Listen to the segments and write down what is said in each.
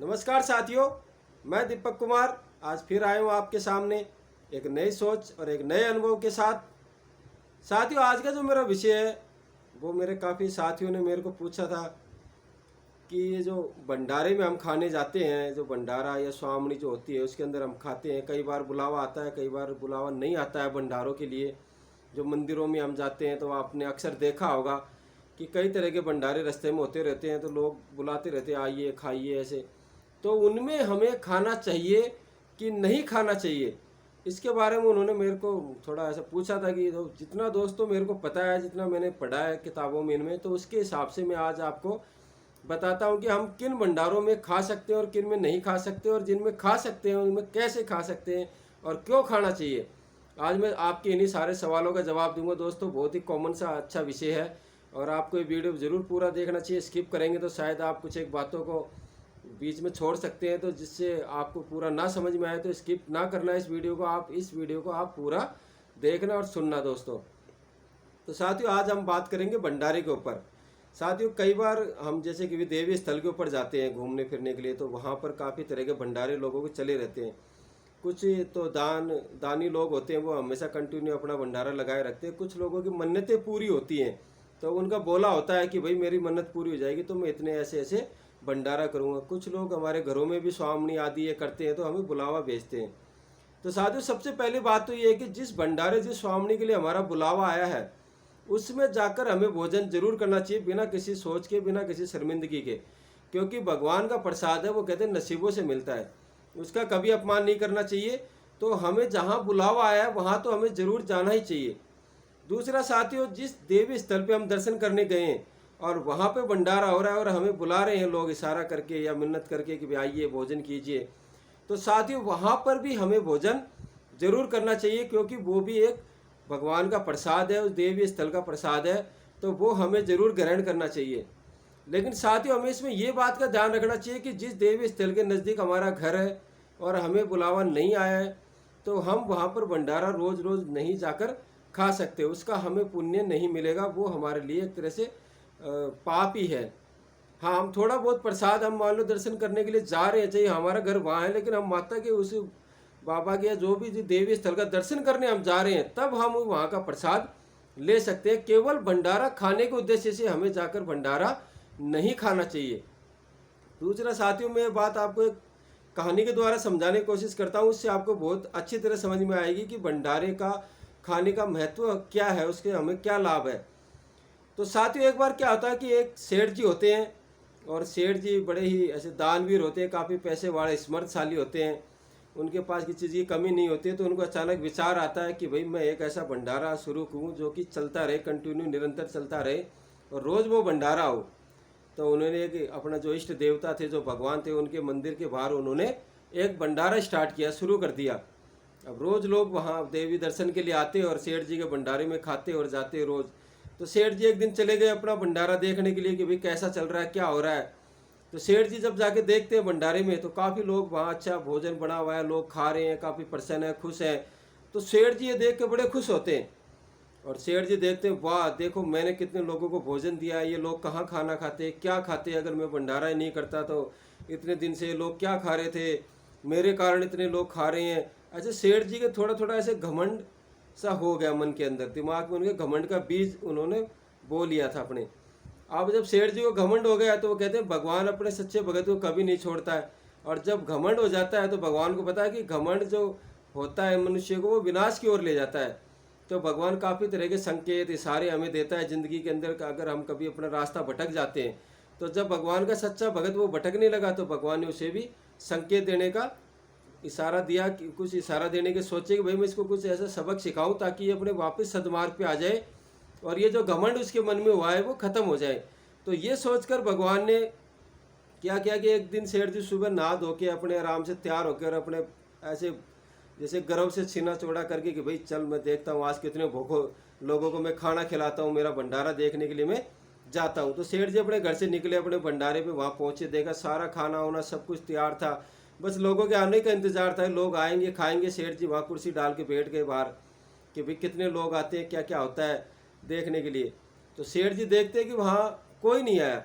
नमस्कार साथियों, मैं दीपक कुमार आज फिर आया हूँ आपके सामने एक नई सोच और एक नए अनुभव के साथ। साथियों, आज का जो मेरा विषय है वो मेरे काफ़ी साथियों ने मेरे को पूछा था कि ये जो भंडारे में हम खाने जाते हैं, जो भंडारा या स्वामणी जो होती है उसके अंदर हम खाते हैं, कई बार बुलावा आता है, कई बार बुलावा नहीं आता है भंडारों के लिए। जो मंदिरों में हम जाते हैं तो आपने अक्सर देखा होगा कि कई तरह के भंडारे रास्ते में होते रहते हैं, तो लोग बुलाते रहते हैं आइए खाइए ऐसे। तो उनमें हमें खाना चाहिए कि नहीं खाना चाहिए, इसके बारे में उन्होंने मेरे को थोड़ा ऐसा पूछा था कि तो जितना दोस्तों मेरे को पता है, जितना मैंने पढ़ा है किताबों में इनमें, तो उसके हिसाब से मैं आज आपको बताता हूँ कि हम किन भंडारों में खा सकते हैं और किन में नहीं खा सकते, और जिनमें खा सकते हैं उनमें कैसे खा सकते हैं और क्यों खाना चाहिए। आज मैं आपके इन्हीं सारे सवालों का जवाब दूंगा दोस्तों। बहुत ही कॉमन सा अच्छा विषय है और आपको ये वीडियो ज़रूर पूरा देखना चाहिए। स्किप करेंगे तो शायद आप कुछ एक बातों को बीच में छोड़ सकते हैं, तो जिससे आपको पूरा ना समझ में आए तो स्किप ना करना इस वीडियो को। इस वीडियो को आप पूरा देखना और सुनना दोस्तों। तो साथियों, आज हम बात करेंगे भंडारे के ऊपर। साथियों, कई बार हम जैसे कि देवी स्थल के ऊपर जाते हैं घूमने फिरने के लिए, तो वहाँ पर काफ़ी तरह के भंडारे लोगों के चले रहते हैं। कुछ तो दानी लोग होते हैं, वो हमेशा कंटिन्यू अपना भंडारा लगाए रखते हैं। कुछ लोगों की मन्नतें पूरी होती हैं, तो उनका बोला होता है कि भाई मेरी मन्नत पूरी हो जाएगी तो मैं इतने ऐसे ऐसे भंडारा करूँगा। कुछ लोग हमारे घरों में भी स्वामणी आदि ये करते हैं, तो हमें बुलावा भेजते हैं। तो साथियों, सबसे पहली बात तो ये है कि जिस भंडारे जिस स्वामणी के लिए हमारा बुलावा आया है उसमें जाकर हमें भोजन जरूर करना चाहिए, बिना किसी सोच के, बिना किसी शर्मिंदगी के। क्योंकि भगवान का प्रसाद है, वो कहते हैं नसीबों से मिलता है, उसका कभी अपमान नहीं करना चाहिए। तो हमें जहाँ बुलावा आया है वहाँ तो हमें जरूर जाना ही चाहिए। दूसरा साथियों, जिस देवी स्थल पे हम दर्शन करने गए हैं और वहाँ पे भंडारा हो रहा है और हमें बुला रहे हैं लोग इशारा करके या मिन्नत करके कि भाई आइए भोजन कीजिए, तो साथियों वहाँ पर भी हमें भोजन जरूर करना चाहिए, क्योंकि वो भी एक भगवान का प्रसाद है, उस देवी स्थल का प्रसाद है, तो वो हमें जरूर ग्रहण करना चाहिए। लेकिन साथियों, हमें इसमें ये बात का ध्यान रखना चाहिए कि जिस देवी स्थल के नज़दीक हमारा घर है और हमें बुलावा नहीं आया है, तो हम वहाँ पर भंडारा रोज़ रोज़ नहीं जाकर खा सकते, उसका हमें पुण्य नहीं मिलेगा, वो हमारे लिए एक तरह से पाप ही है। हाँ, हम थोड़ा बहुत प्रसाद, हम मान लो दर्शन करने के लिए जा रहे हैं, चाहिए हमारा घर वहाँ है, लेकिन हम माता के उस बाबा के या जो भी देवी स्थल का दर्शन करने हम जा रहे हैं, तब हम वहाँ का प्रसाद ले सकते हैं। केवल भंडारा खाने के उद्देश्य से हमें जाकर भंडारा नहीं खाना चाहिए। दूसरा साथियों, मैं बात आपको एक कहानी के द्वारा समझाने की कोशिश करता हूँ, उससे आपको बहुत अच्छी तरह समझ में आएगी कि भंडारे का खाने का महत्व क्या है, उसके हमें क्या लाभ है। तो साथियों, एक बार क्या होता है कि एक सेठ जी होते हैं, और सेठ जी बड़े ही ऐसे दानवीर होते हैं, काफ़ी पैसे वाले समर्थशाली होते हैं, उनके पास किसी चीज़ की कमी नहीं होती है। तो उनको अचानक विचार आता है कि भाई मैं एक ऐसा भंडारा शुरू करूँ जो कि चलता रहे, कंटिन्यू निरंतर चलता रहे और रोज़ वो भंडारा हो। तो उन्होंने एक अपना जो इष्ट देवता थे, जो भगवान थे, उनके मंदिर के बाहर उन्होंने एक भंडारा स्टार्ट किया, शुरू कर दिया। अब रोज़ लोग वहाँ देवी दर्शन के लिए आते और सेठ जी के भंडारे में खाते और जाते रोज़। तो सेठ जी एक दिन चले गए अपना भंडारा देखने के लिए कि भाई कैसा चल रहा है, क्या हो रहा है। तो सेठ जी जब जाके देखते हैं भंडारे में, तो काफ़ी लोग वहाँ अच्छा भोजन बना हुआ है, लोग खा रहे हैं, काफ़ी प्रसन्न है, खुश हैं। तो सेठ जी ये देख के बड़े खुश होते हैं और सेठ जी देखते हैं, वाह देखो मैंने कितने लोगों को भोजन दिया है, ये लोग कहाँ खाना खाते, क्या खाते, अगर मैं भंडारा ही नहीं करता तो इतने दिन से ये लोग क्या खा रहे थे, मेरे कारण इतने लोग खा रहे हैं। अच्छा, सेठ जी के थोड़ा थोड़ा ऐसे घमंड सा हो गया मन के अंदर, दिमाग में उनके घमंड का बीज उन्होंने बो लिया था अपने। अब जब सेठ जी को घमंड हो गया तो वो कहते हैं भगवान अपने सच्चे भगत को कभी नहीं छोड़ता है। और जब घमंड हो जाता है तो भगवान को पता है कि घमंड जो होता है मनुष्य को, वो विनाश की ओर ले जाता है। तो भगवान काफ़ी तरह के संकेत इशारे हमें देता है ज़िंदगी के अंदर का, अगर हम कभी अपना रास्ता भटक जाते हैं। तो जब भगवान का सच्चा भगत वो भटकने लगा तो भगवान ने उसे भी संकेत देने का इशारा दिया, कि कुछ इशारा देने के सोचे कि भाई मैं इसको कुछ ऐसा सबक सिखाऊं ताकि ये अपने वापस सदमार्ग पे आ जाए और ये जो घमंड उसके मन में हुआ है वो ख़त्म हो जाए। तो ये सोचकर भगवान ने क्या किया कि एक दिन सेठ जी सुबह नहा धो के अपने आराम से तैयार होकर अपने ऐसे जैसे गर्व से सीना चौड़ा करके कि भाई चल मैं देखता हूँ आज कितने भूखों लोगों को मैं खाना खिलाता हूँ, मेरा भंडारा देखने के लिए मैं जाता हूँ। तो सेठ जी अपने घर से निकले, अपने भंडारे पे वहाँ पहुँचे, देखा सारा खाना वाना सब कुछ तैयार था, बस लोगों के आने का इंतजार था, लोग आएंगे खाएंगे। सेठ जी वहाँ कुर्सी डाल के बैठ गए बाहर कि भाई कितने लोग आते हैं, क्या क्या होता है देखने के लिए। तो सेठ जी देखते हैं कि वहाँ कोई नहीं आया,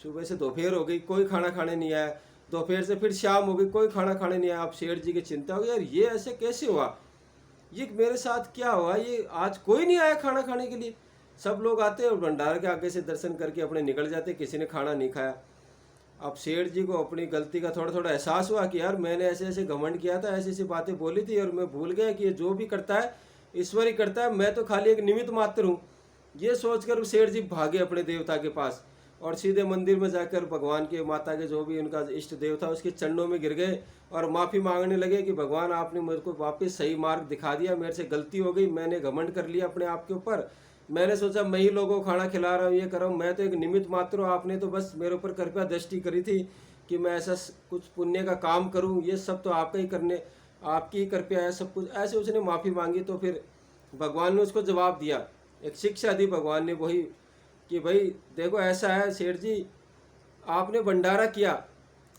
सुबह से दोपहर हो गई, कोई खाना खाने नहीं आया। दोपहर से फिर शाम हो गई, कोई खाना खाने नहीं आया। आप सेठ जी की चिंता हो गई, यार ये ऐसे कैसे हुआ, ये मेरे साथ क्या हुआ, ये आज कोई नहीं आया खाना खाने के लिए। सब लोग आते हैं और भंडार के आगे से दर्शन करके अपने निकल जाते, किसी ने खाना नहीं खाया। अब सेठ जी को अपनी गलती का थोड़ा थोड़ा एहसास हुआ कि यार मैंने ऐसे ऐसे घमंड किया था, ऐसी ऐसी बातें बोली थी, और मैं भूल गया कि ये जो भी करता है ईश्वर ही करता है, मैं तो खाली एक निमित्त मात्र हूँ। ये सोचकर सेठ जी भागे अपने देवता के पास और सीधे मंदिर में जाकर भगवान के, माता के, जो भी उनका इष्ट देव था, उसके चरणों में गिर गए और माफ़ी मांगने लगे कि भगवान आपने मेरे को वापस सही मार्ग दिखा दिया, मेरे से गलती हो गई, मैंने घमंड कर लिया अपने आप के ऊपर, मैंने सोचा मैं ही लोगों को खाना खिला रहा हूँ, ये कर रहा हूँ, मैं तो एक निमित्त मात्र हूँ, आपने तो बस मेरे ऊपर कृपया दृष्टि करी थी कि मैं ऐसा कुछ पुण्य का काम करूँ, ये सब तो आपका ही करने, आपकी ही कृपया है सब कुछ, ऐसे उसने माफ़ी मांगी। तो फिर भगवान ने उसको जवाब दिया, एक शिक्षा दी भगवान ने, वही कि भाई देखो ऐसा है सेठ जी, आपने भंडारा किया,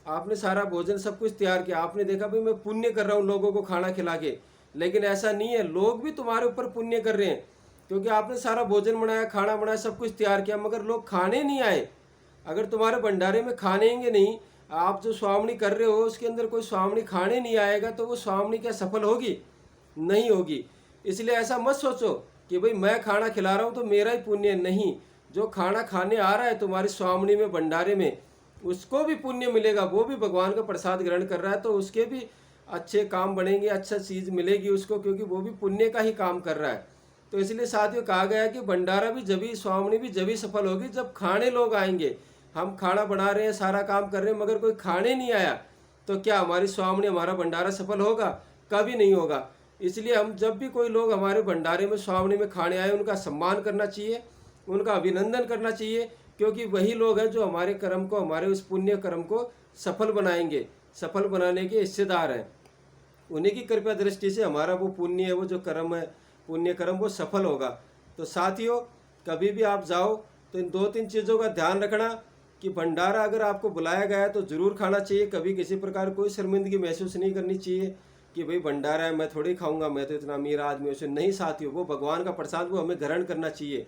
आपने सारा भोजन सब कुछ तैयार किया, आपने देखा भाई मैं पुण्य कर रहा हूँ लोगों को खाना खिला के, लेकिन ऐसा नहीं है, लोग भी तुम्हारे ऊपर पुण्य कर रहे हैं, क्योंकि आपने सारा भोजन बनाया, खाना बनाया, सब कुछ तैयार किया, मगर लोग खाने नहीं आए। अगर तुम्हारे भंडारे में खानेंगे नहीं, आप जो स्वामनी कर रहे हो उसके अंदर कोई स्वामनी खाने नहीं आएगा, तो वो स्वामनी क्या सफल होगी? नहीं होगी। इसलिए ऐसा मत सोचो कि भाई मैं खाना खिला रहा हूँ तो मेरा ही पुण्य, नहीं, जो खाना खाने आ रहा है तुम्हारी स्वामनी में, भंडारे में, उसको भी पुण्य मिलेगा, वो भी भगवान का प्रसाद ग्रहण कर रहा है, तो उसके भी अच्छे काम बनेंगे, अच्छा चीज़ मिलेगी उसको, क्योंकि वो भी पुण्य का ही काम कर रहा है। तो इसलिए साथियों कहा गया है कि भंडारा भी जभी, स्वामनी भी जभी सफल होगी जब खाने लोग आएंगे। हम खाना बना रहे हैं, सारा काम कर रहे हैं, मगर कोई खाने नहीं आया, तो क्या हमारी स्वामनी, हमारा भंडारा सफल होगा? कभी नहीं होगा। इसलिए हम जब भी कोई लोग हमारे भंडारे में, स्वामनी में खाने आए, उनका सम्मान करना चाहिए, उनका अभिनंदन करना चाहिए, क्योंकि वही लोग हैं जो हमारे कर्म को, हमारे उस पुण्य कर्म को सफल बनाएंगे, सफल बनाने के हिस्सेदार हैं। उन्हीं की कृपया दृष्टि से हमारा वो पुण्य है, वो जो कर्म है, पुण्य कर्म, वो सफल होगा। तो साथियों कभी भी आप जाओ तो इन 2-3 चीज़ों का ध्यान रखना कि भंडारा अगर आपको बुलाया गया है तो ज़रूर खाना चाहिए। कभी किसी प्रकार कोई शर्मिंदगी महसूस नहीं करनी चाहिए कि भाई भंडारा है मैं थोड़ी खाऊंगा, मैं तो इतना अमीर आदमी, उसे नहीं साथियों, वो भगवान का प्रसाद, वो हमें ग्रहण करना चाहिए।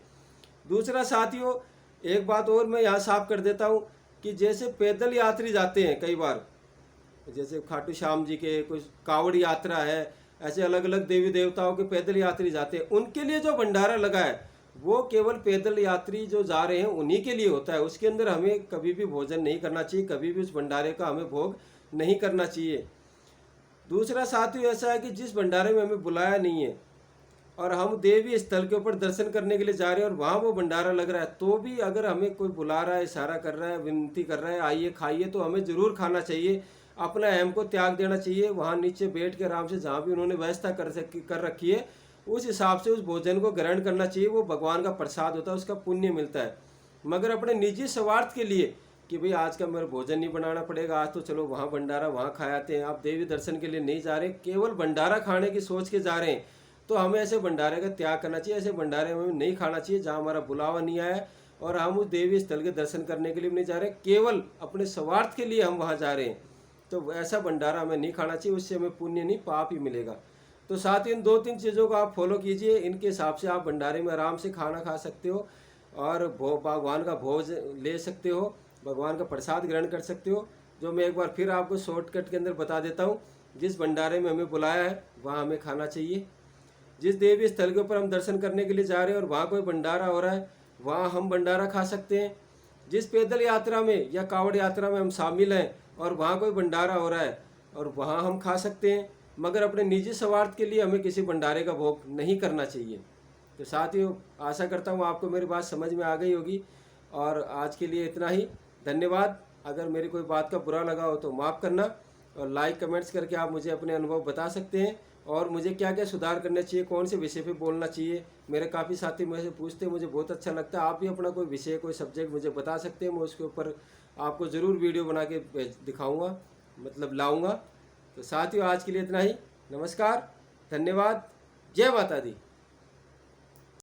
दूसरा साथियों, एक बात और मैं यहाँ साफ कर देता हूँ कि जैसे पैदल यात्री जाते हैं कई बार, जैसे खाटू श्याम जी के कुछ कावड़ यात्रा है, ऐसे अलग अलग देवी देवताओं के पैदल यात्री जाते हैं, उनके लिए जो भंडारा लगा है वो केवल पैदल यात्री जो जा रहे हैं उन्हीं के लिए होता है। उसके अंदर हमें कभी भी भोजन नहीं करना चाहिए, कभी भी उस भंडारे का हमें भोग नहीं करना चाहिए। दूसरा साथियों ऐसा है कि जिस भंडारे में हमें बुलाया नहीं है और हम देवी स्थल के ऊपर दर्शन करने के लिए जा रहे हैं और वहाँ वो भंडारा लग रहा है, तो भी अगर हमें कोई बुला रहा है, इशारा कर रहा है, विनती कर रहा है आइए खाइए, तो हमें ज़रूर खाना चाहिए, अपना अहम को त्याग देना चाहिए। वहाँ नीचे बैठ के आराम से, जहाँ भी उन्होंने व्यवस्था कर रखी है, उस हिसाब से उस भोजन को ग्रहण करना चाहिए। वो भगवान का प्रसाद होता है, उसका पुण्य मिलता है। मगर अपने निजी स्वार्थ के लिए कि भाई आज का मेरा भोजन नहीं बनाना पड़ेगा, आज तो चलो वहाँ भंडारा, वहाँ खा आते हैं, आप देवी दर्शन के लिए नहीं जा रहे, केवल भंडारा खाने की सोच के जा रहे हैं, तो हमें ऐसे भंडारे का त्याग करना चाहिए। ऐसे भंडारे में नहीं खाना चाहिए जहाँ हमारा बुलावा नहीं आया और हम उस देवी स्थल के दर्शन करने के लिए नहीं जा रहे, केवल अपने स्वार्थ के लिए हम वहाँ जा रहे हैं, तो ऐसा भंडारा हमें नहीं खाना चाहिए, उससे हमें पुण्य नहीं पाप ही मिलेगा। तो साथ ही इन 2-3 चीज़ों को आप फॉलो कीजिए, इनके हिसाब से आप भंडारे में आराम से खाना खा सकते हो और भगवान का भोज ले सकते हो, भगवान का प्रसाद ग्रहण कर सकते हो। जो मैं एक बार फिर आपको शॉर्टकट के अंदर बता देता हूँ, जिस भंडारे में हमें बुलाया है वहाँ हमें खाना चाहिए। जिस देवी स्थल के ऊपर हम दर्शन करने के लिए जा रहे हैं और वहाँ कोई भंडारा हो रहा है, वहाँ हम भंडारा खा सकते हैं। जिस पैदल यात्रा में या कावड़ यात्रा में हम शामिल हैं और वहाँ कोई भंडारा हो रहा है और वहाँ हम खा सकते हैं, मगर अपने निजी स्वार्थ के लिए हमें किसी भंडारे का भोग नहीं करना चाहिए। तो साथियों आशा करता हूँ आपको मेरी बात समझ में आ गई होगी और आज के लिए इतना ही। धन्यवाद। अगर मेरी कोई बात का बुरा लगा हो तो माफ़ करना और लाइक कमेंट्स करके आप मुझे अपने अनुभव बता सकते हैं और मुझे क्या क्या सुधार करना चाहिए, कौन से विषय पे बोलना चाहिए। मेरे काफ़ी साथी मुझे पूछते हैं, मुझे बहुत अच्छा लगता है। आप भी अपना कोई विषय, कोई सब्जेक्ट मुझे बता सकते हैं, मैं उसके ऊपर आपको ज़रूर वीडियो बना के दिखाऊँगा, मतलब लाऊँगा। तो साथियों आज के लिए इतना ही। नमस्कार, धन्यवाद, जय माता दी।